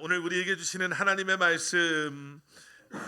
오늘 우리에게 주시는 하나님의 말씀,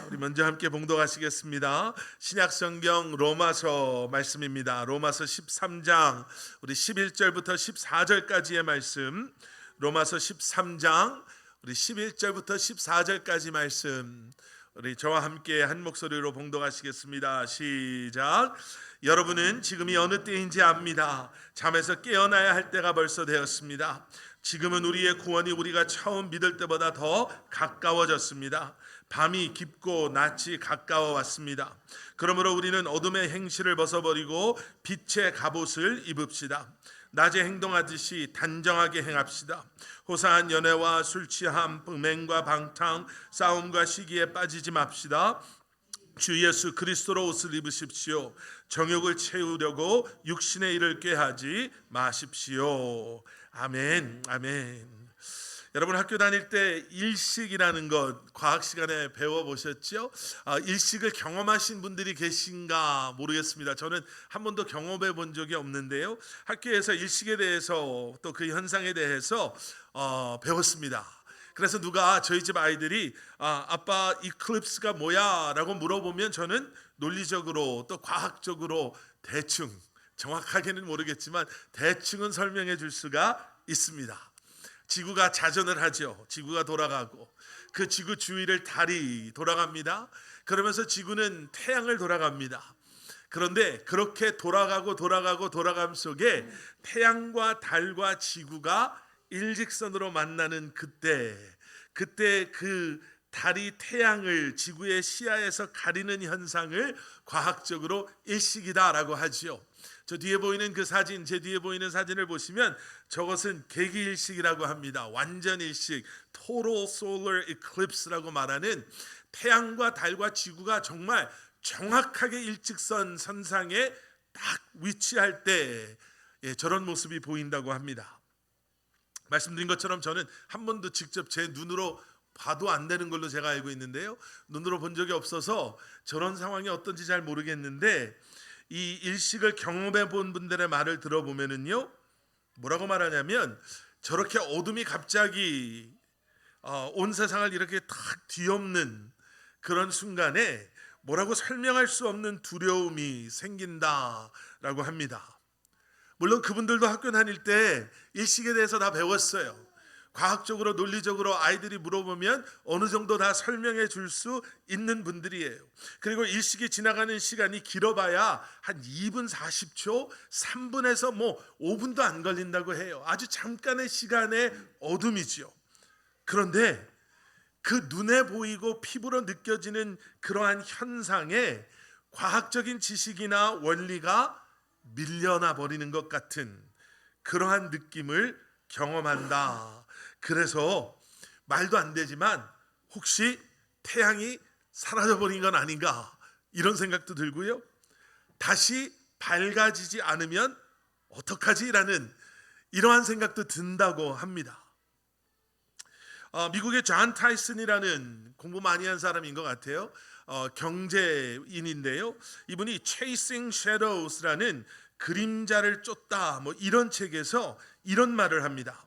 우리 먼저 함께 봉독하시겠습니다. 신약성경 로마서 말씀입니다. 로마서 13장 우리 11절부터 14절까지의 말씀. 로마서 13장 우리 11절부터 14절까지 말씀, 우리 저와 함께 한 목소리로 봉독하시겠습니다. 시작. 여러분은 지금이 어느 때인지 압니다. 잠에서 깨어나야 할 때가 벌써 되었습니다. 지금은 우리의 구원이 우리가 처음 믿을 때보다 더 가까워졌습니다. 밤이 깊고 낮이 가까워 왔습니다. 그러므로 우리는 어둠의 행실을 벗어버리고 빛의 갑옷을 입읍시다. 낮에 행동하듯이 단정하게 행합시다. 호사한 연애와 술 취함, 음행과 방탕, 싸움과 시기에 빠지지 맙시다. 주 예수 그리스도로 옷을 입으십시오. 정욕을 채우려고 육신의 일을 꾀하지 마십시오. 아멘, 아멘. 여러분 학교 다닐 때 일식이라는 것 과학 시간에 배워보셨죠? 일식을 경험하신 분들이 계신가 모르겠습니다. 저는 한 번도 경험해 본 적이 없는데요. 학교에서 일식에 대해서 또 그 현상에 대해서 배웠습니다. 그래서 누가 저희 집 아이들이 아빠 이클립스가 뭐야? 라고 물어보면 저는 논리적으로 또 과학적으로 대충, 정확하게는 모르겠지만 대충은 설명해 줄 수가 있습니다. 지구가 자전을 하죠. 지구가 돌아가고 그 지구 주위를 달이 돌아갑니다. 그러면서 지구는 태양을 돌아갑니다. 그런데 그렇게 돌아감 속에 태양과 달과 지구가 일직선으로 만나는 그때 그 달이 태양을 지구의 시야에서 가리는 현상을 과학적으로 일식이다라고 하지요. 저 뒤에 보이는 그 사진, 제 뒤에 보이는 사진을 보시면 저것은 개기일식이라고 합니다. 완전 일식, Total Solar Eclipse라고 말하는 태양과 달과 지구가 정말 정확하게 일직선 선상에 딱 위치할 때 저런 모습이 보인다고 합니다. 말씀드린 것처럼 저는 한 번도 직접 제 눈으로 봐도 안 되는 걸로 제가 알고 있는데요. 눈으로 본 적이 없어서 저런 상황이 어떤지 잘 모르겠는데 이 일식을 경험해 본 분들의 말을 들어보면은요, 뭐라고 말하냐면 저렇게 어둠이 갑자기 온 세상을 이렇게 탁 뒤엎는 그런 순간에 뭐라고 설명할 수 없는 두려움이 생긴다라고 합니다. 물론 그분들도 학교 다닐 때 일식에 대해서 다 배웠어요. 과학적으로 논리적으로 아이들이 물어보면 어느 정도 다 설명해 줄 수 있는 분들이에요. 그리고 일식이 지나가는 시간이 길어봐야 한 2분 40초, 3분에서 5분도 안 걸린다고 해요. 아주 잠깐의 시간의 어둠이지요. 그런데 그 눈에 보이고 피부로 느껴지는 그러한 현상에 과학적인 지식이나 원리가 밀려나 버리는 것 같은 그러한 느낌을 경험한다. 그래서 말도 안 되지만 혹시 태양이 사라져버린 건 아닌가 이런 생각도 들고요. 다시 밝아지지 않으면 어떡하지? 라는 이러한 생각도 든다고 합니다. 미국의 존 타이슨이라는 공부 많이 한 사람인 것 같아요. 경제인인데요. 이분이 Chasing Shadows라는 그림자를 쫓다 이런 책에서 이런 말을 합니다.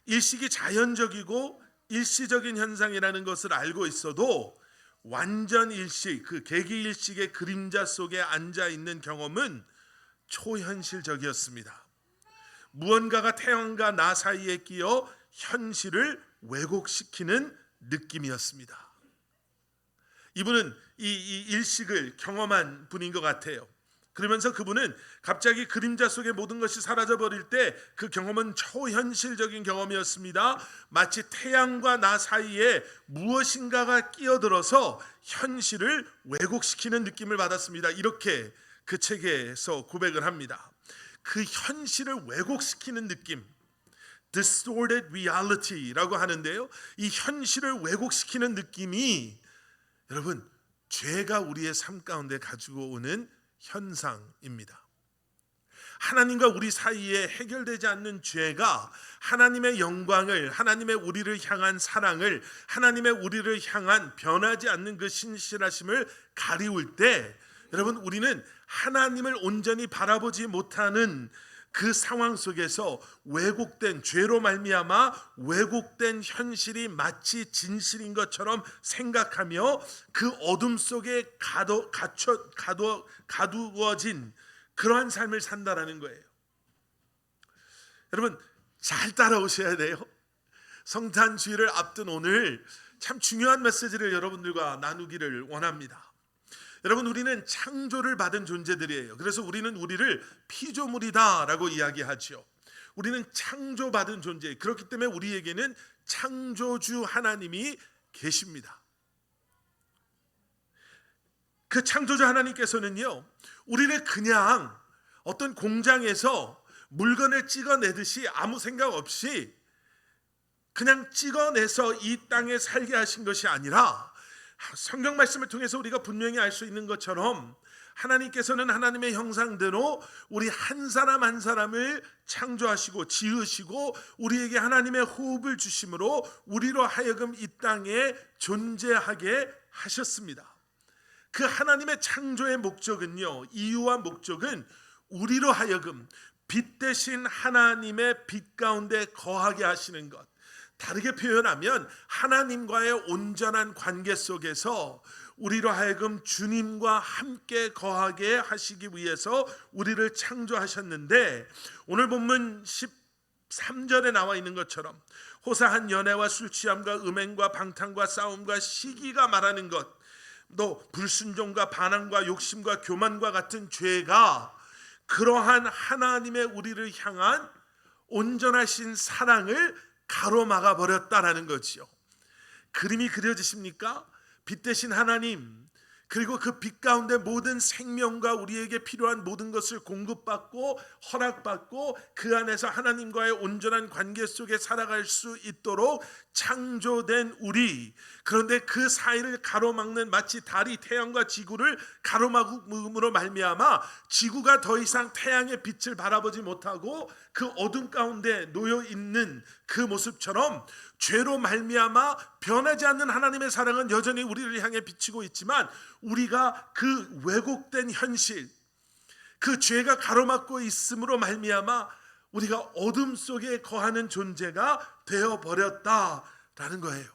일식이 자연적이고 일시적인 현상이라는 것을 알고 있어도 완전 일식, 그 개기일식의 그림자 속에 앉아 있는 경험은 초현실적이었습니다. 무언가가 태양과 나 사이에 끼어 현실을 왜곡시키는 느낌이었습니다. 이분은 이 일식을 경험한 분인 것 같아요. 그러면서 그분은 갑자기 그림자 속의 모든 것이 사라져버릴 때 그 경험은 초현실적인 경험이었습니다. 마치 태양과 나 사이에 무엇인가가 끼어들어서 현실을 왜곡시키는 느낌을 받았습니다. 이렇게 그 책에서 고백을 합니다. 그 현실을 왜곡시키는 느낌, distorted reality라고 하는데요. 이 현실을 왜곡시키는 느낌이 여러분 죄가 우리의 삶 가운데 가지고 오는 현상입니다. 하나님과 우리 사이에 해결되지 않는 죄가 하나님의 영광을, 하나님의 우리를 향한 사랑을, 하나님의 우리를 향한 변하지 않는 그 신실하심을 가리울 때 여러분 우리는 하나님을 온전히 바라보지 못하는 그 상황 속에서 왜곡된 죄로 말미암아 왜곡된 현실이 마치 진실인 것처럼 생각하며 그 어둠 속에 가두어진 그러한 삶을 산다라는 거예요. 여러분 잘 따라오셔야 돼요. 성탄 주일을 앞둔 오늘 참 중요한 메시지를 여러분들과 나누기를 원합니다. 여러분 우리는 창조를 받은 존재들이에요. 그래서 우리는 우리를 피조물이다라고 이야기하죠. 우리는 창조받은 존재. 그렇기 때문에 우리에게는 창조주 하나님이 계십니다. 그 창조주 하나님께서는요, 우리를 그냥 어떤 공장에서 물건을 찍어내듯이 아무 생각 없이 그냥 찍어내서 이 땅에 살게 하신 것이 아니라, 성경 말씀을 통해서 우리가 분명히 알 수 있는 것처럼 하나님께서는 하나님의 형상대로 우리 한 사람 한 사람을 창조하시고 지으시고 우리에게 하나님의 호흡을 주심으로 우리로 하여금 이 땅에 존재하게 하셨습니다. 그 하나님의 창조의 목적은요, 이유와 목적은 우리로 하여금 빛 대신 하나님의 빛 가운데 거하게 하시는 것, 다르게 표현하면 하나님과의 온전한 관계 속에서 우리로 하여금 주님과 함께 거하게 하시기 위해서 우리를 창조하셨는데, 오늘 본문 13절에 나와 있는 것처럼 호사한 연애와 술취함과 음행과 방탕과 싸움과 시기가 말하는 것, 또 불순종과 반항과 욕심과 교만과 같은 죄가 그러한 하나님의 우리를 향한 온전하신 사랑을 가로막아 버렸다라는 거지요. 그림이 그려지십니까? 빛 대신 하나님, 그리고 그 빛 가운데 모든 생명과 우리에게 필요한 모든 것을 공급받고 허락받고 그 안에서 하나님과의 온전한 관계 속에 살아갈 수 있도록 창조된 우리, 그런데 그 사이를 가로막는, 마치 달이 태양과 지구를 가로막음으로 말미암아 지구가 더 이상 태양의 빛을 바라보지 못하고 그 어둠 가운데 놓여 있는 그 모습처럼, 죄로 말미암아 변하지 않는 하나님의 사랑은 여전히 우리를 향해 비치고 있지만, 우리가 그 왜곡된 현실, 그 죄가 가로막고 있음으로 말미암아 우리가 어둠 속에 거하는 존재가 되어버렸다라는 거예요.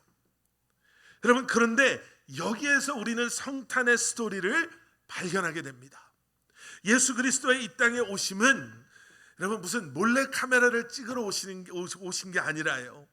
여러분, 그런데 여기에서 우리는 성탄의 스토리를 발견하게 됩니다. 예수 그리스도의 이 땅에 오심은 여러분 무슨 몰래 카메라를 찍으러 오신 게 아니라요,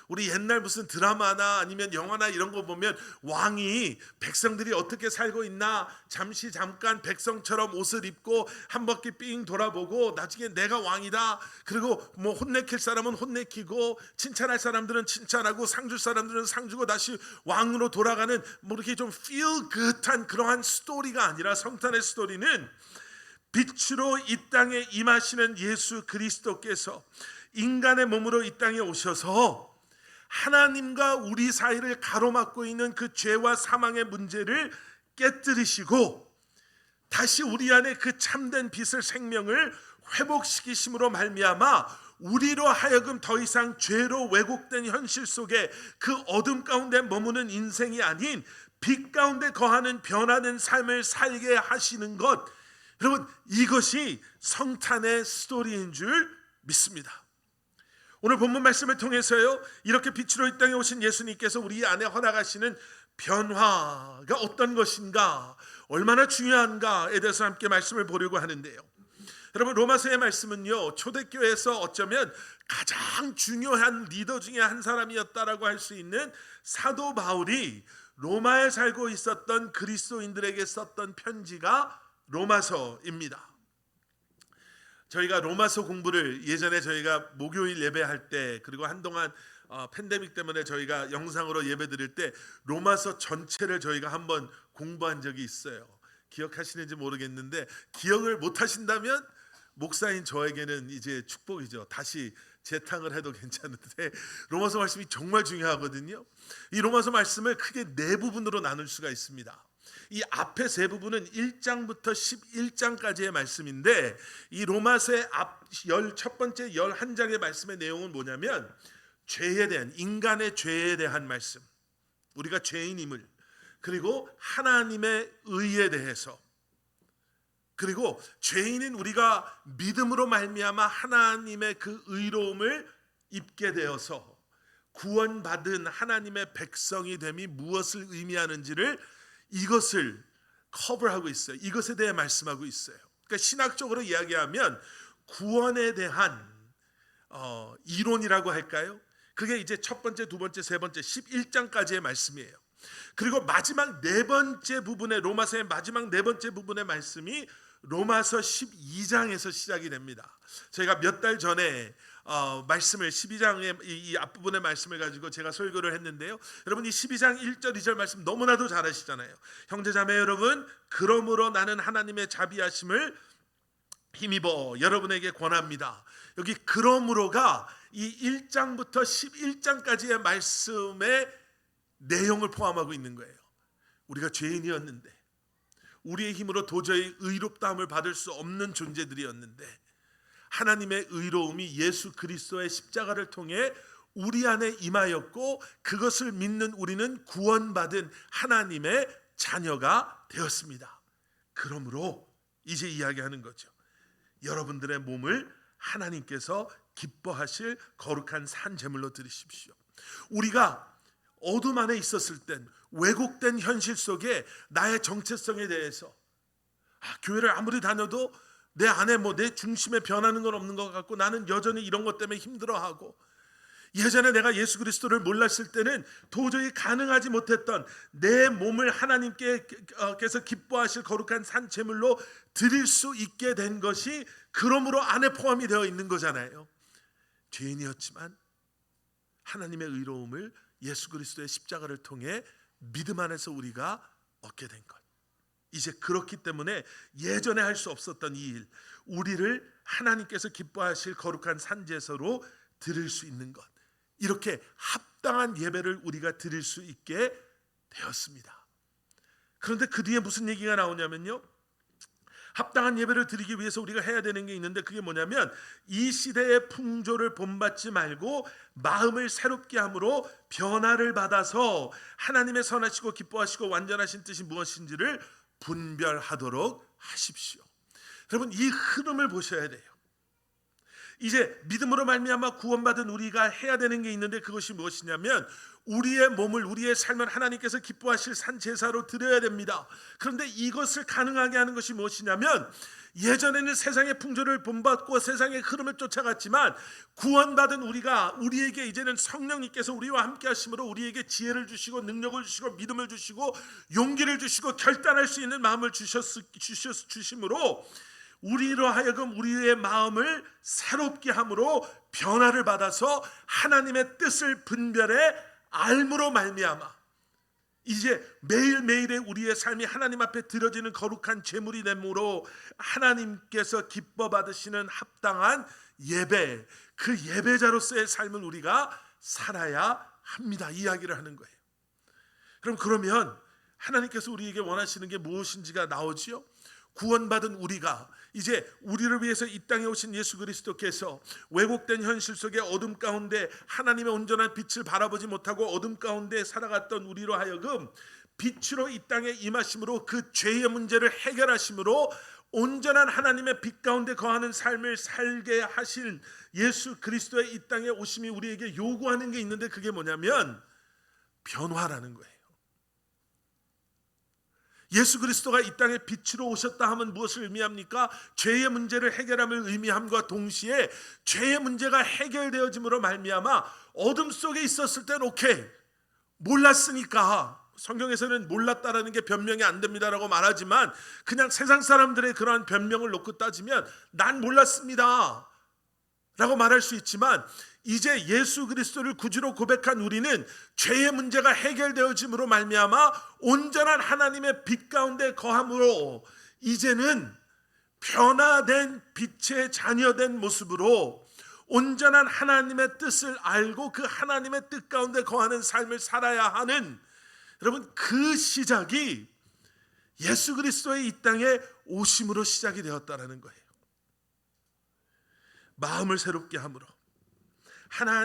우리 옛날 무슨 드라마나 아니면 영화나 이런 거 보면 왕이 백성들이 어떻게 살고 있나 잠깐 백성처럼 옷을 입고 한 바퀴 삥 돌아보고 나중에 내가 왕이다, 그리고 뭐 혼내킬 사람은 혼내키고 칭찬할 사람들은 칭찬하고 상 줄 사람들은 상 주고 다시 왕으로 돌아가는, 뭐 이렇게 좀 feel good한 그러한 스토리가 아니라, 성탄의 스토리는 빛으로 이 땅에 임하시는 예수 그리스도께서 인간의 몸으로 이 땅에 오셔서 하나님과 우리 사이를 가로막고 있는 그 죄와 사망의 문제를 깨뜨리시고 다시 우리 안에 그 참된 빛을, 생명을 회복시키심으로 말미암아 우리로 하여금 더 이상 죄로 왜곡된 현실 속에 그 어둠 가운데 머무는 인생이 아닌 빛 가운데 거하는 변화된 삶을 살게 하시는 것, 여러분 이것이 성탄의 스토리인 줄 믿습니다. 오늘 본문 말씀을 통해서요, 이렇게 빛으로 이 땅에 오신 예수님께서 우리 안에 허락하시는 변화가 어떤 것인가, 얼마나 중요한가에 대해서 함께 말씀을 보려고 하는데요. 여러분, 로마서의 말씀은요, 초대교회에서 어쩌면 가장 중요한 리더 중에 한 사람이었다라고 할 수 있는 사도 바울이 로마에 살고 있었던 그리스도인들에게 썼던 편지가 로마서입니다. 저희가 로마서 공부를 예전에 저희가 목요일 예배할 때, 그리고 한동안 팬데믹 때문에 저희가 영상으로 예배 드릴 때 로마서 전체를 저희가 한번 공부한 적이 있어요. 기억하시는지 모르겠는데, 기억을 못 하신다면 목사인 저에게는 이제 축복이죠. 다시 재탕을 해도 괜찮은데, 로마서 말씀이 정말 중요하거든요. 이 로마서 말씀을 크게 네 부분으로 나눌 수가 있습니다. 이 앞에 세 부분은 1장부터 11장까지의 말씀인데, 이 로마서의 앞 첫 번째 11장의 말씀의 내용은 뭐냐면, 죄에 대한, 인간의 죄에 대한 말씀, 우리가 죄인임을, 그리고 하나님의 의에 대해서, 그리고 죄인인 우리가 믿음으로 말미암아 하나님의 그 의로움을 입게 되어서 구원받은 하나님의 백성이 됨이 무엇을 의미하는지를 이것을 커버하고 있어요. 이것에 대해 말씀하고 있어요. 그러니까 신학적으로 이야기하면 구원에 대한 이론이라고 할까요? 그게 이제 첫 번째, 두 번째, 세 번째 11장까지의 말씀이에요. 그리고 마지막 네 번째 부분의 로마서의 마지막 네 번째 부분의 말씀이 로마서 12장에서 시작이 됩니다. 저희가 몇 달 전에 말씀을 12장의 이 앞부분의 말씀을 가지고 제가 설교를 했는데요. 여러분 이 12장 1절 2절 말씀 너무나도 잘 아시잖아요. 형제자매 여러분, 그러므로 나는 하나님의 자비하심을 힘입어 여러분에게 권합니다. 여기 그러므로가 이 1장부터 11장까지의 말씀의 내용을 포함하고 있는 거예요. 우리가 죄인이었는데 우리의 힘으로 도저히 의롭다함을 받을 수 없는 존재들이었는데 하나님의 의로움이 예수 그리스도의 십자가를 통해 우리 안에 임하였고 그것을 믿는 우리는 구원받은 하나님의 자녀가 되었습니다. 그러므로 이제 이야기하는 거죠. 여러분들의 몸을 하나님께서 기뻐하실 거룩한 산 제물로 드리십시오. 우리가 어둠 안에 있었을 땐 왜곡된 현실 속에 나의 정체성에 대해서 교회를 아무리 다녀도 내 안에 내 중심에 변하는 건 없는 것 같고 나는 여전히 이런 것 때문에 힘들어하고 예전에 내가 예수 그리스도를 몰랐을 때는 도저히 가능하지 못했던 내 몸을 하나님께서 기뻐하실 거룩한 산 제물로 드릴 수 있게 된 것이 그러므로 안에 포함이 되어 있는 거잖아요. 죄인이었지만 하나님의 의로움을 예수 그리스도의 십자가를 통해 믿음 안에서 우리가 얻게 된 것. 이제 그렇기 때문에 예전에 할 수 없었던 이 일, 우리를 하나님께서 기뻐하실 거룩한 산제사로 드릴 수 있는 것, 이렇게 합당한 예배를 우리가 드릴 수 있게 되었습니다. 그런데 그 뒤에 무슨 얘기가 나오냐면요, 합당한 예배를 드리기 위해서 우리가 해야 되는 게 있는데 그게 뭐냐면 이 시대의 풍조를 본받지 말고 마음을 새롭게 함으로 변화를 받아서 하나님의 선하시고 기뻐하시고 완전하신 뜻이 무엇인지를 분별하도록 하십시오. 여러분 이 흐름을 보셔야 돼요. 이제 믿음으로 말미암아 구원받은 우리가 해야 되는 게 있는데 그것이 무엇이냐면 우리의 몸을 우리의 삶을 하나님께서 기뻐하실 산 제사로 드려야 됩니다. 그런데 이것을 가능하게 하는 것이 무엇이냐면 예전에는 세상의 풍조를 본받고 세상의 흐름을 쫓아갔지만 구원받은 우리에게 이제는 성령님께서 우리와 함께 하심으로 우리에게 지혜를 주시고 능력을 주시고 믿음을 주시고 용기를 주시고 결단할 수 있는 마음을 주심으로 우리로 하여금 우리의 마음을 새롭게 함으로 변화를 받아서 하나님의 뜻을 분별해 알므로 말미암아 이제 매일매일의 우리의 삶이 하나님 앞에 드려지는 거룩한 제물이 되므로 하나님께서 기뻐 받으시는 합당한 예배, 그 예배자로서의 삶을 우리가 살아야 합니다. 이야기를 하는 거예요. 그러면 하나님께서 우리에게 원하시는 게 무엇인지가 나오지요. 구원받은 우리가 이제 우리를 위해서 이 땅에 오신 예수 그리스도께서 왜곡된 현실 속에 어둠 가운데 하나님의 온전한 빛을 바라보지 못하고 어둠 가운데 살아갔던 우리로 하여금 빛으로 이 땅에 임하심으로 그 죄의 문제를 해결하심으로 온전한 하나님의 빛 가운데 거하는 삶을 살게 하신 예수 그리스도의 이 땅에 오심이 우리에게 요구하는 게 있는데 그게 뭐냐면 변화라는 거예요. 예수 그리스도가 이 땅에 빛으로 오셨다 하면 무엇을 의미합니까? 죄의 문제를 해결함을 의미함과 동시에 죄의 문제가 해결되어짐으로 말미암아 어둠 속에 있었을 땐 오케이, 몰랐으니까, 성경에서는 몰랐다라는 게 변명이 안 됩니다라고 말하지만 그냥 세상 사람들의 그러한 변명을 놓고 따지면 난 몰랐습니다 라고 말할 수 있지만 이제 예수 그리스도를 구주로 고백한 우리는 죄의 문제가 해결되어짐으로 말미암아 온전한 하나님의 빛 가운데 거함으로 이제는 변화된 빛의 자녀된 모습으로 온전한 하나님의 뜻을 알고 그 하나님의 뜻 가운데 거하는 삶을 살아야 하는, 여러분 그 시작이 예수 그리스도의 이 땅에 오심으로 시작이 되었다라는 거예요. 마음을 새롭게 함으로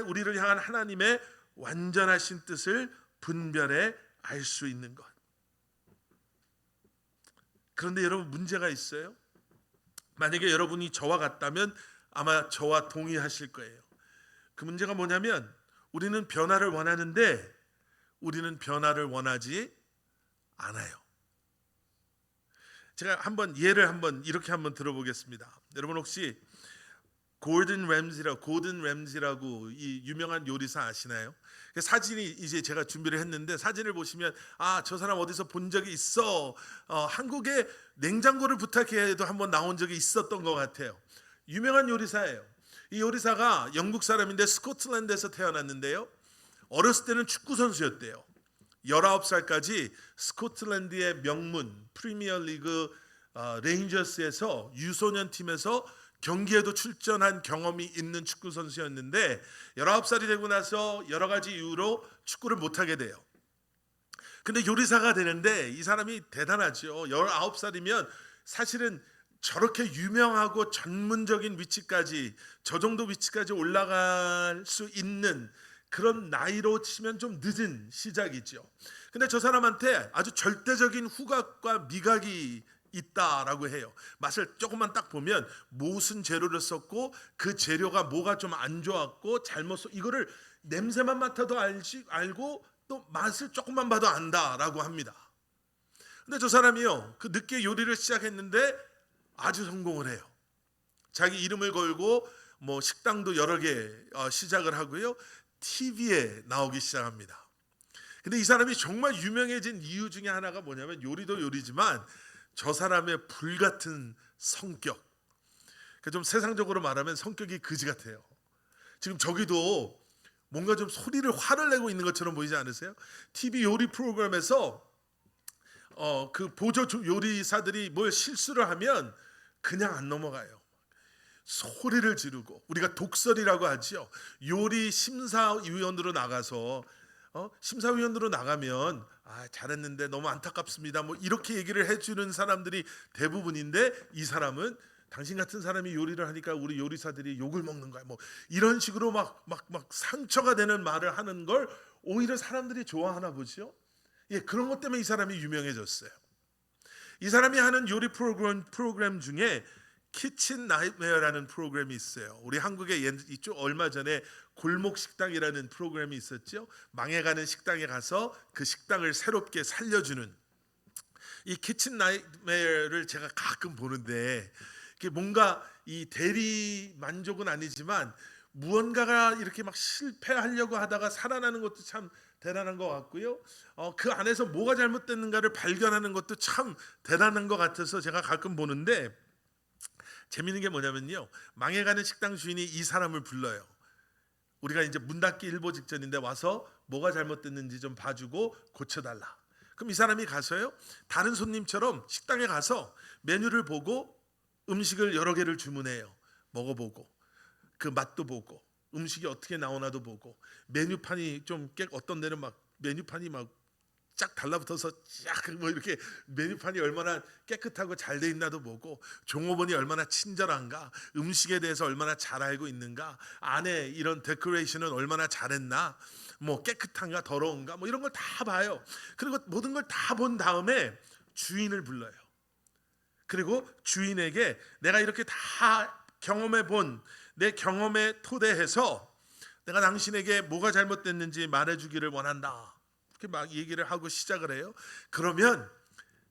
우리를 향한 하나님의 완전하신 뜻을 분별해 알 수 있는 것. 그런데 여러분 문제가 있어요. 만약에 여러분이 저와 같다면 아마 저와 동의하실 거예요. 그 문제가 뭐냐면 우리는 변화를 원하는데 우리는 변화를 원하지 않아요. 제가 예를 이렇게 들어보겠습니다. 여러분 혹시 고든 램지라고 이 유명한 요리사 아시나요? 사진이 이제 제가 준비를 했는데 사진을 보시면 저 사람 어디서 본 적이 있어. 한국에 냉장고를 부탁해도 한번 나온 적이 있었던 것 같아요. 유명한 요리사예요. 이 요리사가 영국 사람인데 스코틀랜드에서 태어났는데요. 어렸을 때는 축구 선수였대요. 19살까지 스코틀랜드의 명문 프리미어리그 레인저스에서 유소년 팀에서 경기에도 출전한 경험이 있는 축구 선수였는데 19살이 되고 나서 여러 가지 이유로 축구를 못하게 돼요. 근데 요리사가 되는데 이 사람이 대단하죠. 19살이면 사실은 저렇게 유명하고 전문적인 위치까지 저 정도 위치까지 올라갈 수 있는 그런 나이로 치면 좀 늦은 시작이죠. 근데 저 사람한테 아주 절대적인 후각과 미각이 있다라고 해요. 맛을 조금만 딱 보면 무슨 재료를 썼고 그 재료가 뭐가 좀 안 좋았고 이거를 냄새만 맡아도 알고 또 맛을 조금만 봐도 안다라고 합니다. 근데 저 사람이요, 그 늦게 요리를 시작했는데 아주 성공을 해요. 자기 이름을 걸고 뭐 식당도 여러 개 시작을 하고요, TV에 나오기 시작합니다. 근데 이 사람이 정말 유명해진 이유 중에 하나가 뭐냐면 요리도 요리지만 저 사람의 불같은 성격. 좀 세상적으로 말하면 성격이 그지 같아요. 지금 저기도 뭔가 좀 화를 내고 있는 것처럼 보이지 않으세요? TV 요리 프로그램에서 그 보조 요리사들이 뭘 실수를 하면 그냥 안 넘어가요. 소리를 지르고, 우리가 독설이라고 하죠. 요리 심사위원으로 나가서 심사위원으로 나가면 잘했는데 너무 안타깝습니다, 뭐 이렇게 얘기를 해주는 사람들이 대부분인데, 이 사람은 당신 같은 사람이 요리를 하니까 우리 요리사들이 욕을 먹는 거야, 뭐 이런 식으로 막 상처가 되는 말을 하는 걸 오히려 사람들이 좋아하나 보죠. 예, 그런 것 때문에 이 사람이 유명해졌어요. 이 사람이 하는 요리 프로그램 중에 키친 나이트메어라는 프로그램이 있어요. 우리 한국에 이쪽 얼마 전에 골목 식당이라는 프로그램이 있었죠. 망해가는 식당에 가서 그 식당을 새롭게 살려주는 이 키친 나이트메어를 제가 가끔 보는데, 이게 뭔가 이 대리 만족은 아니지만 무언가가 이렇게 막 실패하려고 하다가 살아나는 것도 참 대단한 것 같고요. 그 안에서 뭐가 잘못됐는가를 발견하는 것도 참 대단한 것 같아서 제가 가끔 보는데, 재미있는 게 뭐냐면요, 망해가는 식당 주인이 이 사람을 불러요. 우리가 이제 문 닫기 일보 직전인데 와서 뭐가 잘못됐는지 좀 봐주고 고쳐달라. 그럼 이 사람이 가서요, 다른 손님처럼 식당에 가서 메뉴를 보고 음식을 여러 개를 주문해요. 먹어보고 그 맛도 보고 음식이 어떻게 나오나도 보고, 메뉴판이 좀 어떤 데는 막 메뉴판이 막 쫙 달라붙어서 쫙 뭐 이렇게 메뉴판이 얼마나 깨끗하고 잘 돼 있나도 보고, 종업원이 얼마나 친절한가, 음식에 대해서 얼마나 잘 알고 있는가, 안에 이런 데코레이션은 얼마나 잘했나, 뭐 깨끗한가 더러운가, 뭐 이런 걸 다 봐요. 그리고 모든 걸 다 본 다음에 주인을 불러요. 그리고 주인에게 내가 이렇게 다 경험해 본 내 경험에 토대해서 내가 당신에게 뭐가 잘못됐는지 말해주기를 원한다, 이렇게 막 얘기를 하고 시작을 해요. 그러면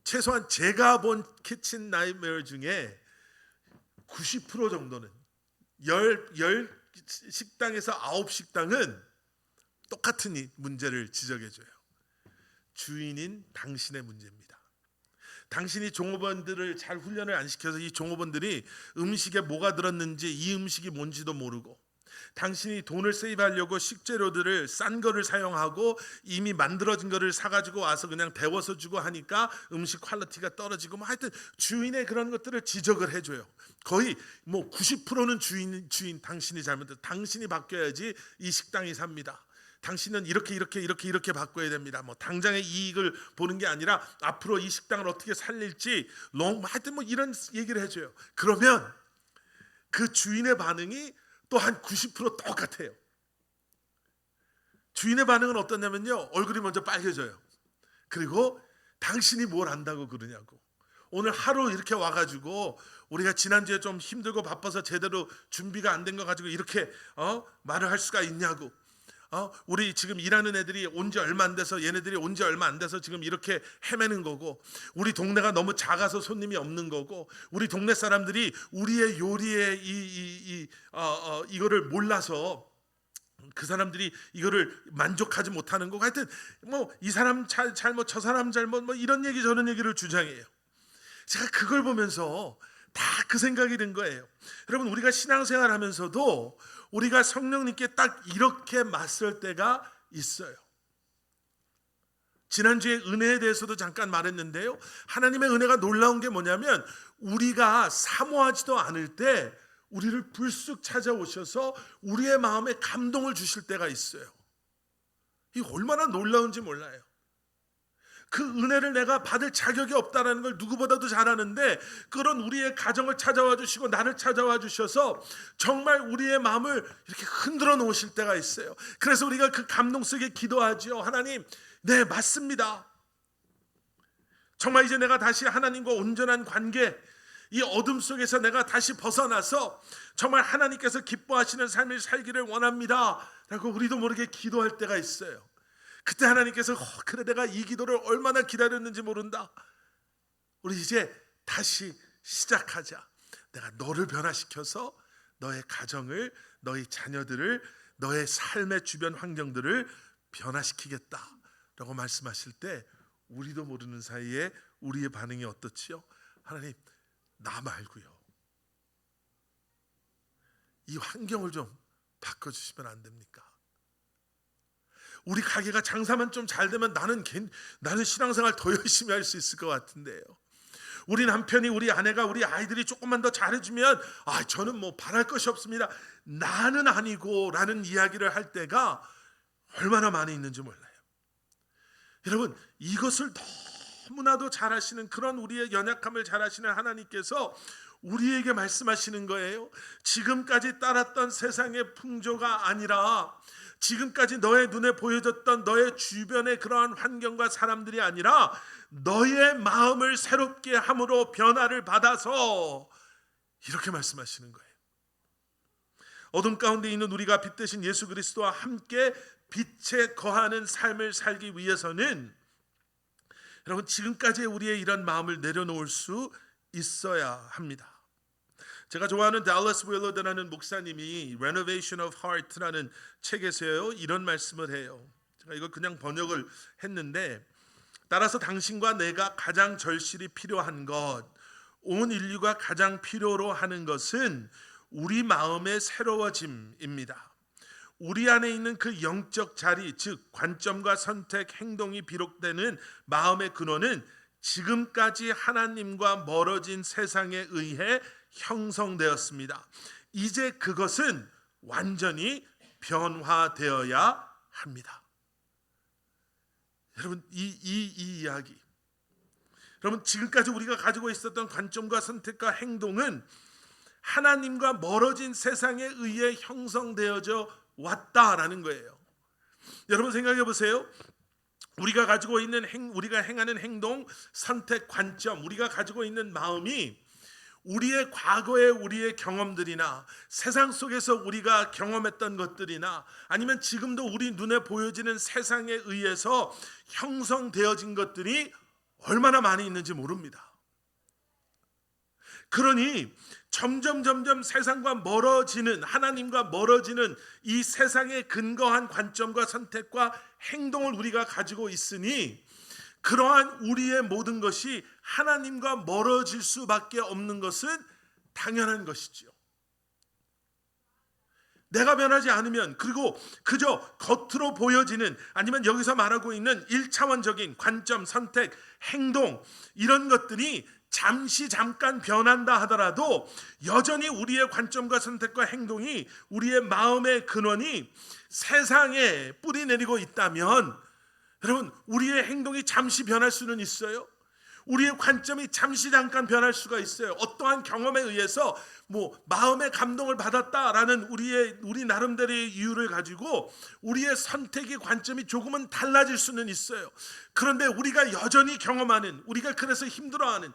최소한 제가 본 키친 나이트메어 중에 90% 정도는 10 식당에서 9식당은 똑같은 이 문제를 지적해줘요. 주인인 당신의 문제입니다. 당신이 종업원들을 잘 훈련을 안 시켜서 이 종업원들이 음식에 뭐가 들었는지, 이 음식이 뭔지도 모르고, 당신이 돈을 세이브하려고 식재료들을 싼 거를 사용하고 이미 만들어진 거를 사가지고 와서 그냥 데워서 주고 하니까 음식 퀄리티가 떨어지고, 뭐 하여튼 주인의 그런 것들을 지적을 해줘요. 거의 뭐 90%는 주인 당신이 잘못했다, 당신이 바뀌어야지 이 식당이 삽니다, 당신은 이렇게 바꿔야 됩니다, 뭐 당장의 이익을 보는 게 아니라 앞으로 이 식당을 어떻게 살릴지 하여튼 뭐 이런 얘기를 해줘요. 그러면 그 주인의 반응이 또 한 90% 똑같아요. 주인의 반응은 어떠냐면요, 얼굴이 먼저 빨개져요. 그리고 당신이 뭘 안다고 그러냐고, 오늘 하루 이렇게 와가지고 우리가 지난주에 좀 힘들고 바빠서 제대로 준비가 안 된 거 가지고 이렇게 말을 할 수가 있냐고. 우리 지금 일하는 애들이 온 지 얼마 안 돼서 얘네들이 온 지 얼마 안 돼서 지금 이렇게 헤매는 거고, 우리 동네가 너무 작아서 손님이 없는 거고, 우리 동네 사람들이 우리의 요리에 이거를 몰라서 그 사람들이 이거를 만족하지 못하는 거고, 하여튼 뭐 이 사람 잘못 저 사람 잘못 뭐 이런 얘기 저런 얘기를 주장해요. 제가 그걸 보면서 다 그 생각이 든 거예요. 여러분, 우리가 신앙생활 하면서도 우리가 성령님께 딱 이렇게 맞설 때가 있어요. 지난주에 은혜에 대해서도 잠깐 말했는데요, 하나님의 은혜가 놀라운 게 뭐냐면 우리가 사모하지도 않을 때 우리를 불쑥 찾아오셔서 우리의 마음에 감동을 주실 때가 있어요. 이게 얼마나 놀라운지 몰라요. 그 은혜를 내가 받을 자격이 없다는 걸 누구보다도 잘 아는데, 그런 우리의 가정을 찾아와 주시고 나를 찾아와 주셔서 정말 우리의 마음을 이렇게 흔들어 놓으실 때가 있어요. 그래서 우리가 그 감동 속에 기도하지요. 하나님, 네, 맞습니다. 정말 이제 내가 다시 하나님과 온전한 관계, 이 어둠 속에서 내가 다시 벗어나서 정말 하나님께서 기뻐하시는 삶을 살기를 원합니다 라고 우리도 모르게 기도할 때가 있어요. 그때 하나님께서 그래, 내가 이 기도를 얼마나 기다렸는지 모른다. 우리 이제 다시 시작하자. 내가 너를 변화시켜서 너의 가정을, 너의 자녀들을, 너의 삶의 주변 환경들을 변화시키겠다 라고 말씀하실 때 우리도 모르는 사이에 우리의 반응이 어떻지요? 하나님, 나 말고요, 이 환경을 좀 바꿔주시면 안 됩니까? 우리 가게가 장사만 좀 잘 되면 나는 신앙생활 더 열심히 할 수 있을 것 같은데요. 우리 남편이, 우리 아내가, 우리 아이들이 조금만 더 잘해주면 저는 뭐 바랄 것이 없습니다, 나는 아니고 라는 이야기를 할 때가 얼마나 많이 있는지 몰라요. 여러분, 이것을 너무나도 잘하시는, 그런 우리의 연약함을 잘하시는 하나님께서 우리에게 말씀하시는 거예요. 지금까지 따랐던 세상의 풍조가 아니라, 지금까지 너의 눈에 보여졌던 너의 주변의 그러한 환경과 사람들이 아니라 너의 마음을 새롭게 함으로 변화를 받아서, 이렇게 말씀하시는 거예요. 어둠 가운데 있는 우리가 빛 대신 예수 그리스도와 함께 빛에 거하는 삶을 살기 위해서는, 여러분, 지금까지의 우리의 이런 마음을 내려놓을 수 있어야 합니다. 제가 좋아하는 달러스 윌러드라는 목사님이 Renovation of Heart라는 책에서요 이런 말씀을 해요. 제가 이거 그냥 번역을 했는데, 따라서 당신과 내가 가장 절실히 필요한 것, 온 인류가 가장 필요로 하는 것은 우리 마음의 새로워짐입니다. 우리 안에 있는 그 영적 자리, 즉 관점과 선택, 행동이 비롯되는 마음의 근원은 지금까지 하나님과 멀어진 세상에 의해 형성되었습니다. 이제 그것은 완전히 변화되어야 합니다. 여러분, 이 이야기, 여러분, 지금까지 우리가 가지고 있었던 관점과 선택과 행동은 하나님과 멀어진 세상에 의해 형성되어져 왔다라는 거예요. 여러분, 생각해 보세요. 우리가 가지고 있는 우리가 행하는 행동, 선택, 관점, 우리가 가지고 있는 마음이 우리의 과거의 우리의 경험들이나 세상 속에서 우리가 경험했던 것들이나 아니면 지금도 우리 눈에 보여지는 세상에 의해서 형성되어진 것들이 얼마나 많이 있는지 모릅니다. 그러니 점점 세상과 멀어지는, 하나님과 멀어지는 이 세상에 근거한 관점과 선택과 행동을 우리가 가지고 있으니, 그러한 우리의 모든 것이 하나님과 멀어질 수밖에 없는 것은 당연한 것이지요. 내가 변하지 않으면, 그리고 그저 겉으로 보여지는, 아니면 여기서 말하고 있는 1차원적인 관점, 선택, 행동, 이런 것들이 잠깐 변한다 하더라도 여전히 우리의 관점과 선택과 행동이, 우리의 마음의 근원이 세상에 뿌리 내리고 있다면, 여러분, 우리의 행동이 잠시 변할 수는 있어요. 우리의 관점이 잠깐 변할 수가 있어요. 어떠한 경험에 의해서 마음의 감동을 받았다라는 우리 나름대로의 이유를 가지고 우리의 선택의 관점이 조금은 달라질 수는 있어요. 그런데 우리가 여전히 경험하는, 우리가 그래서 힘들어하는,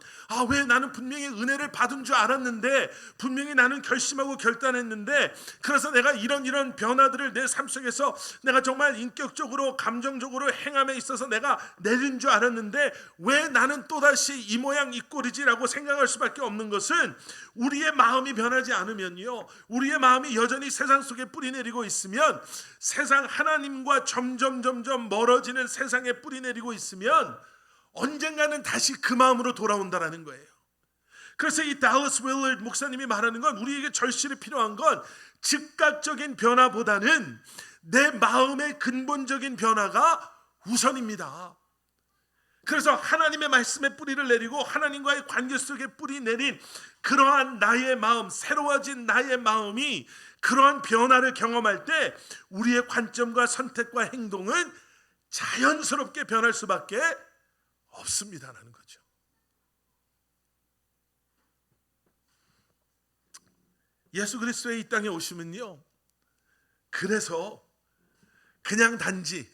왜 나는 분명히 은혜를 받은 줄 알았는데, 분명히 나는 결심하고 결단했는데, 그래서 내가 이런 변화들을 내 삶 속에서 내가 정말 인격적으로 감정적으로 행함에 있어서 내가 내린 줄 알았는데 왜 나는 또다시 이 모양 이 꼴이지라고 생각할 수밖에 없는 것은, 우리의 마음이 변하지 않으면요, 우리의 마음이 여전히 세상 속에 뿌리 내리고 있으면, 세상 하나님과 점점 멀어지는 세상에 뿌리 내리고 있으면 언젠가는 다시 그 마음으로 돌아온다라는 거예요. 그래서 이 달러스 윌러드 목사님이 말하는 건, 우리에게 절실히 필요한 건 즉각적인 변화보다는 내 마음의 근본적인 변화가 우선입니다. 그래서 하나님의 말씀에 뿌리를 내리고 하나님과의 관계 속에 뿌리 내린 그러한 나의 마음, 새로워진 나의 마음이 그러한 변화를 경험할 때 우리의 관점과 선택과 행동은 자연스럽게 변할 수밖에 없습니다라는 거죠. 예수 그리스도의 이 땅에 오시면요, 그래서 그냥 단지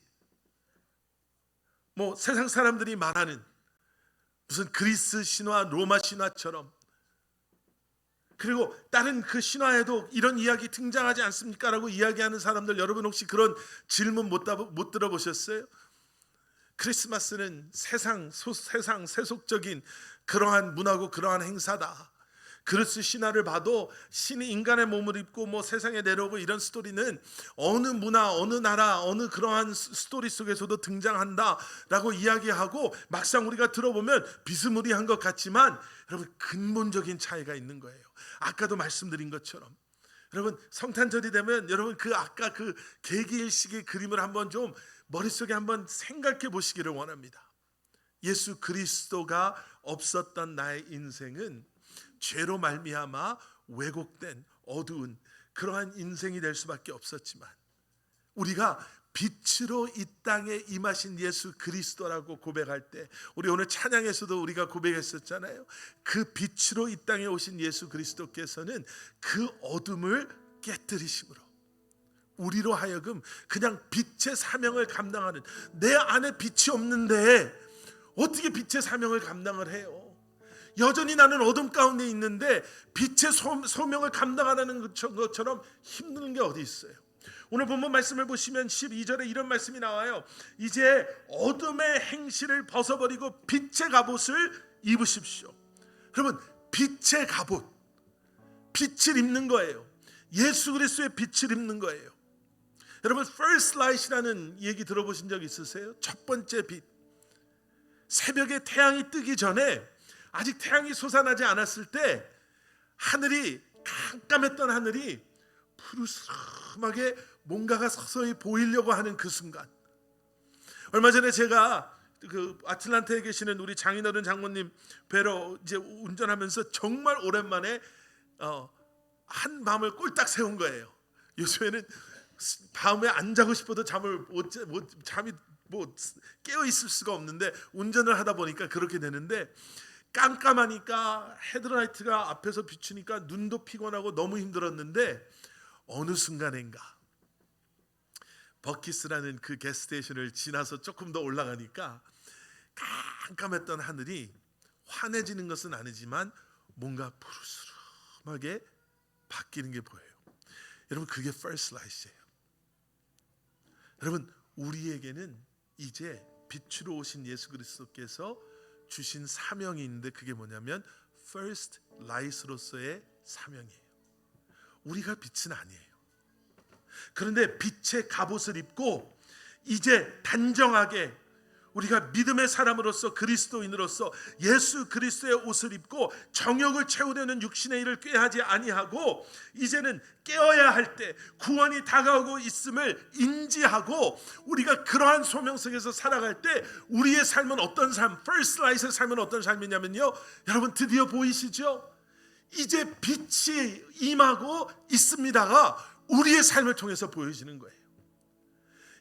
세상 사람들이 말하는 무슨 그리스 신화, 로마 신화처럼, 그리고 다른 그 신화에도 이런 이야기 등장하지 않습니까? 라고 이야기하는 사람들, 여러분 혹시 그런 질문 못 들어보셨어요? 크리스마스는 세상 세속적인 그러한 문화고 그러한 행사다. 그리스 신화를 봐도 신이 인간의 몸을 입고 세상에 내려오고 이런 스토리는 어느 문화, 어느 나라, 어느 그러한 스토리 속에서도 등장한다라고 이야기하고, 막상 우리가 들어보면 비스무리한 것 같지만 여러분, 근본적인 차이가 있는 거예요. 아까도 말씀드린 것처럼 여러분, 성탄절이 되면 여러분 아까 그 계기일식의 그림을 한번 좀 머릿속에 한번 생각해 보시기를 원합니다. 예수 그리스도가 없었던 나의 인생은 죄로 말미암아 왜곡된 어두운 그러한 인생이 될 수밖에 없었지만, 우리가 빛으로 이 땅에 임하신 예수 그리스도라고 고백할 때, 우리 오늘 찬양에서도 우리가 고백했었잖아요. 그 빛으로 이 땅에 오신 예수 그리스도께서는 그 어둠을 깨뜨리심으로 우리로 하여금 그냥 빛의 사명을 감당하는, 내 안에 빛이 없는데 어떻게 빛의 사명을 감당을 해요? 여전히 나는 어둠 가운데 있는데 빛의 소명을 감당하라는 것처럼 힘든 게 어디 있어요? 오늘 본문 말씀을 보시면 12절에 이런 말씀이 나와요. 이제 어둠의 행실을 벗어버리고 빛의 갑옷을 입으십시오. 여러분, 빛의 갑옷, 빛을 입는 거예요. 예수 그리스도의 빛을 입는 거예요. 여러분, first light이라는 얘기 들어보신 적 있으세요? 첫 번째 빛. 새벽에 태양이 뜨기 전에, 아직 태양이 솟아나지 않았을 때 하늘이, 깜깜했던 하늘이 푸르스름하게 뭔가가 서서히 보이려고 하는 그 순간, 얼마 전에 제가 그 아틀란타에 계시는 우리 장인어른 장모님 뵈러 이제 운전하면서 정말 오랜만에 한 밤을 꼴딱 세운 거예요. 요즘에는 밤에 안 자고 싶어도 잠이 깨어 있을 수가 없는데, 운전을 하다 보니까 그렇게 되는데, 깜깜하니까 헤드라이트가 앞에서 비추니까 눈도 피곤하고 너무 힘들었는데, 어느 순간인가 버키스라는 그 게스트스테이션을 지나서 조금 더 올라가니까 깜깜했던 하늘이 환해지는 것은 아니지만 뭔가 푸르스름하게 바뀌는 게 보여요. 여러분, 그게 first light이에요. 여러분, 우리에게는 이제 빛으로 오신 예수 그리스도께서 주신 사명이 있는데, 그게 뭐냐면 first light로서의 사명이에요. 우리가 빛은 아니에요. 그런데 빛의 갑옷을 입고 이제 단정하게 우리가 믿음의 사람으로서, 그리스도인으로서 예수 그리스도의 옷을 입고 정욕을 채우려는 육신의 일을 꾀하지 아니하고, 이제는 깨어야 할 때 구원이 다가오고 있음을 인지하고 우리가 그러한 소명 속에서 살아갈 때 우리의 삶은 어떤 삶, first light의 삶은 어떤 삶이냐면요, 여러분 드디어 보이시죠? 이제 빛이 임하고 있습니다가 우리의 삶을 통해서 보여지는 거예요.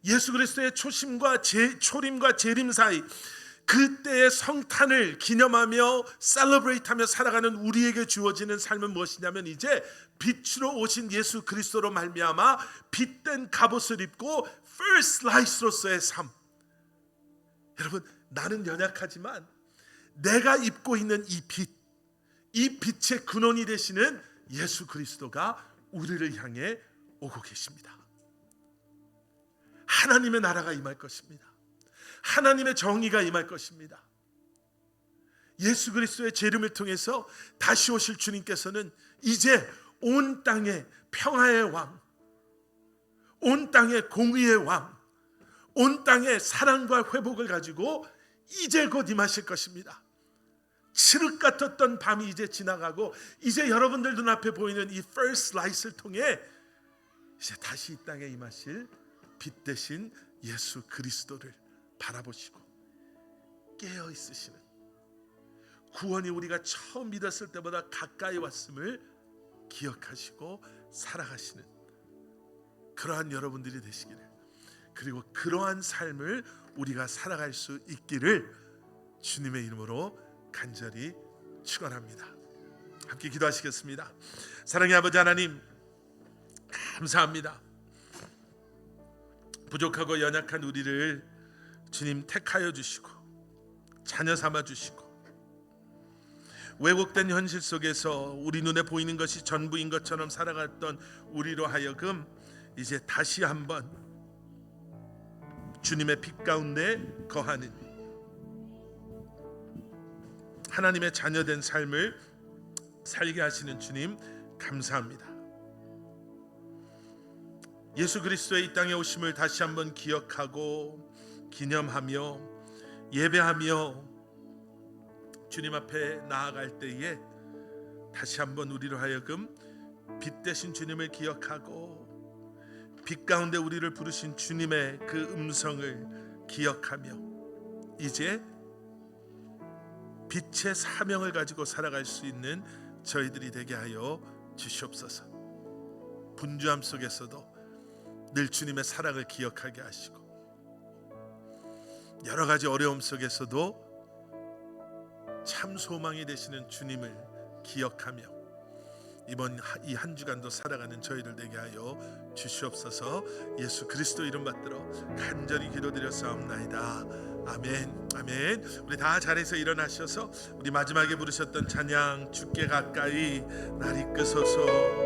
예수 그리스도의 초림과 재림 사이, 그때의 성탄을 기념하며 셀러브레이트하며 살아가는 우리에게 주어지는 삶은 무엇이냐면 이제 빛으로 오신 예수 그리스도로 말미암아 빛된 갑옷을 입고 first light로서의 삶. 여러분, 나는 연약하지만 내가 입고 있는 이 빛, 이 빛의 근원이 되시는 예수 그리스도가 우리를 향해 오고 계십니다. 하나님의 나라가 임할 것입니다. 하나님의 정의가 임할 것입니다. 예수 그리스도의 재림을 통해서 다시 오실 주님께서는 이제 온 땅의 평화의 왕, 온 땅의 공의의 왕, 온 땅의 사랑과 회복을 가지고 이제 곧 임하실 것입니다. 칠흑 같았던 밤이 이제 지나가고 이제 여러분들 눈앞에 보이는 이 first light을 통해 이제 다시 이 땅에 임하실 빛 대신 예수 그리스도를 바라보시고 깨어 있으시는, 구원이 우리가 처음 믿었을 때보다 가까이 왔음을 기억하시고 살아가시는 그러한 여러분들이 되시기를, 그리고 그러한 삶을 우리가 살아갈 수 있기를 주님의 이름으로 간절히 축원합니다. 함께 기도하시겠습니다. 사랑의 아버지 하나님, 감사합니다. 부족하고 연약한 우리를 주님 택하여 주시고 자녀 삼아 주시고, 왜곡된 현실 속에서 우리 눈에 보이는 것이 전부인 것처럼 살아갔던 우리로 하여금 이제 다시 한번 주님의 빛 가운데 거하는 하나님의 자녀된 삶을 살게 하시는 주님 감사합니다. 예수 그리스도의 이 땅에 오심을 다시 한번 기억하고 기념하며 예배하며 주님 앞에 나아갈 때에 다시 한번 우리로 하여금 빛 대신 주님을 기억하고 빛 가운데 우리를 부르신 주님의 그 음성을 기억하며 이제 빛의 사명을 가지고 살아갈 수 있는 저희들이 되게 하여 주시옵소서. 분주함 속에서도 늘 주님의 사랑을 기억하게 하시고, 여러 가지 어려움 속에서도 참 소망이 되시는 주님을 기억하며 이번 이 한 주간도 살아가는 저희를 되게 하여 주시옵소서. 예수 그리스도 이름 받들어 간절히 기도드렸사옵나이다. 아멘. 아멘. 우리 다 자리에서 일어나셔서 우리 마지막에 부르셨던 찬양 주께 가까이 날 이끄소서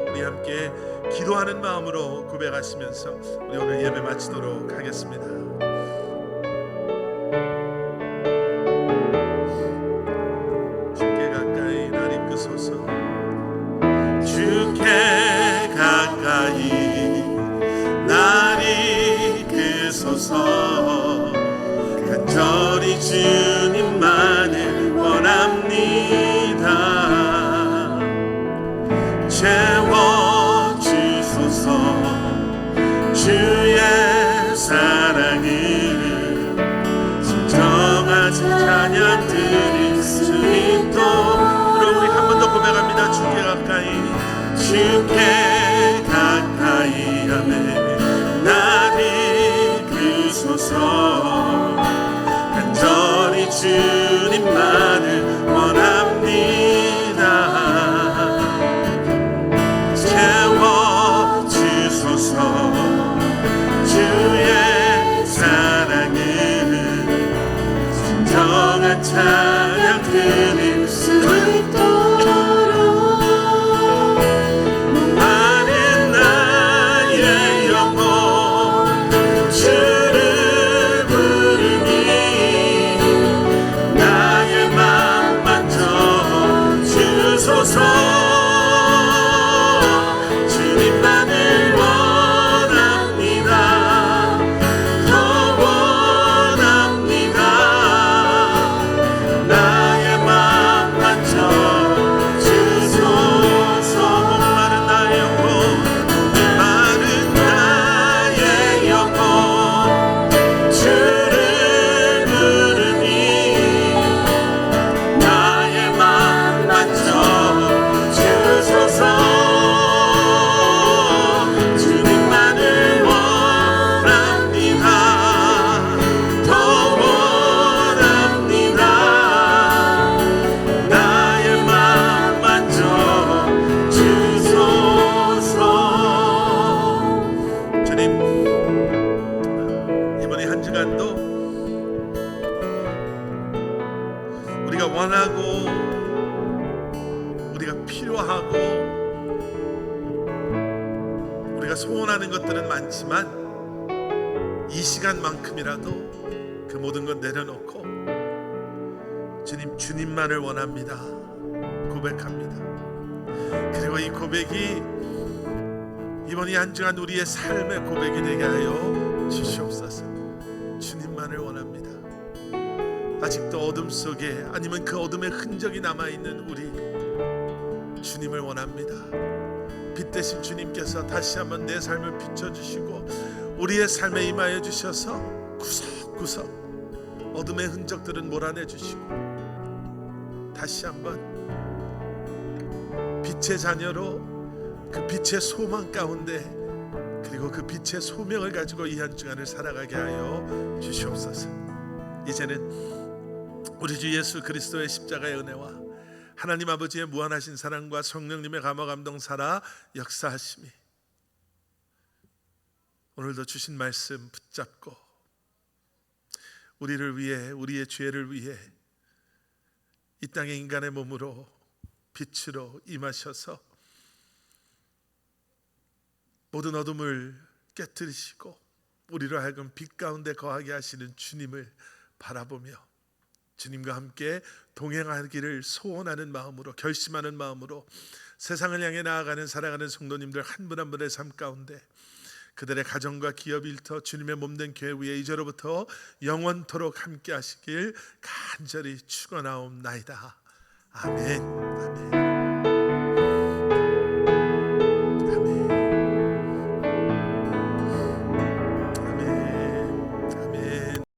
우리 함께 기도하는 마음으로 고백하시면서 우리 오늘 예배 마치도록 하겠습니다. 주께 가까이 날 이끄소서, 주께 가까이 날 이끄소서, 간절히 주님만을 원합니다. 채워주소서 주의 사랑을, 진정한 찬양 드릴 수 있도록 우리 한 번 더 고백합니다. 주께 가까이, 주께 가까이 하네 날 이끄소서, 간절히 주님만을 원합니다. 채워주소서 주의 사랑을, 진정한 찬양 드릴 수 있도록 많은 나의 영혼 주를 만큼이라도 우리가 원하고 우리가 필요하고 우리가 소원하는 것들은 많지만 이 시간만큼이라도 그 모든 것 내려놓고 주님, 주님만을 원합니다 고백합니다. 그리고 이 고백이 이번 이 한 주간 우리의 삶의 고백이 되게 하여 주시옵소서. 주님만을 원합니다. 아직도 어둠 속에 아니면 그 어둠의 흔적이 남아있는 우리 주님을 원합니다. 빛 대신 주님께서 다시 한번 내 삶을 비춰주시고 우리의 삶에 임하여 주셔서 구석구석 어둠의 흔적들은 몰아내 주시고 다시 한번 빛의 자녀로 그 빛의 소망 가운데 그리고 그 빛의 소명을 가지고 이 한 주간을 살아가게 하여 주시옵소서. 이제는 우리 주 예수 그리스도의 십자가의 은혜와 하나님 아버지의 무한하신 사랑과 성령님의 감화 감동 살아 역사하심이 오늘도 주신 말씀 붙잡고 우리를 위해 우리의 죄를 위해 이 땅의 인간의 몸으로 빛으로 임하셔서 모든 어둠을 깨뜨리시고 우리로 하여금 빛 가운데 거하게 하시는 주님을 바라보며 주님과 함께 동행하기를 소원하는 마음으로 결심하는 마음으로 세상을 향해 나아가는 살아가는 성도님들 한 분 한 분의 삶 가운데 그들의 가정과 기업이 일터 주님의 몸된 교회 위에 이제로부터 영원토록 함께 하시길 간절히 축원하옵나이다. 아멘. 아멘.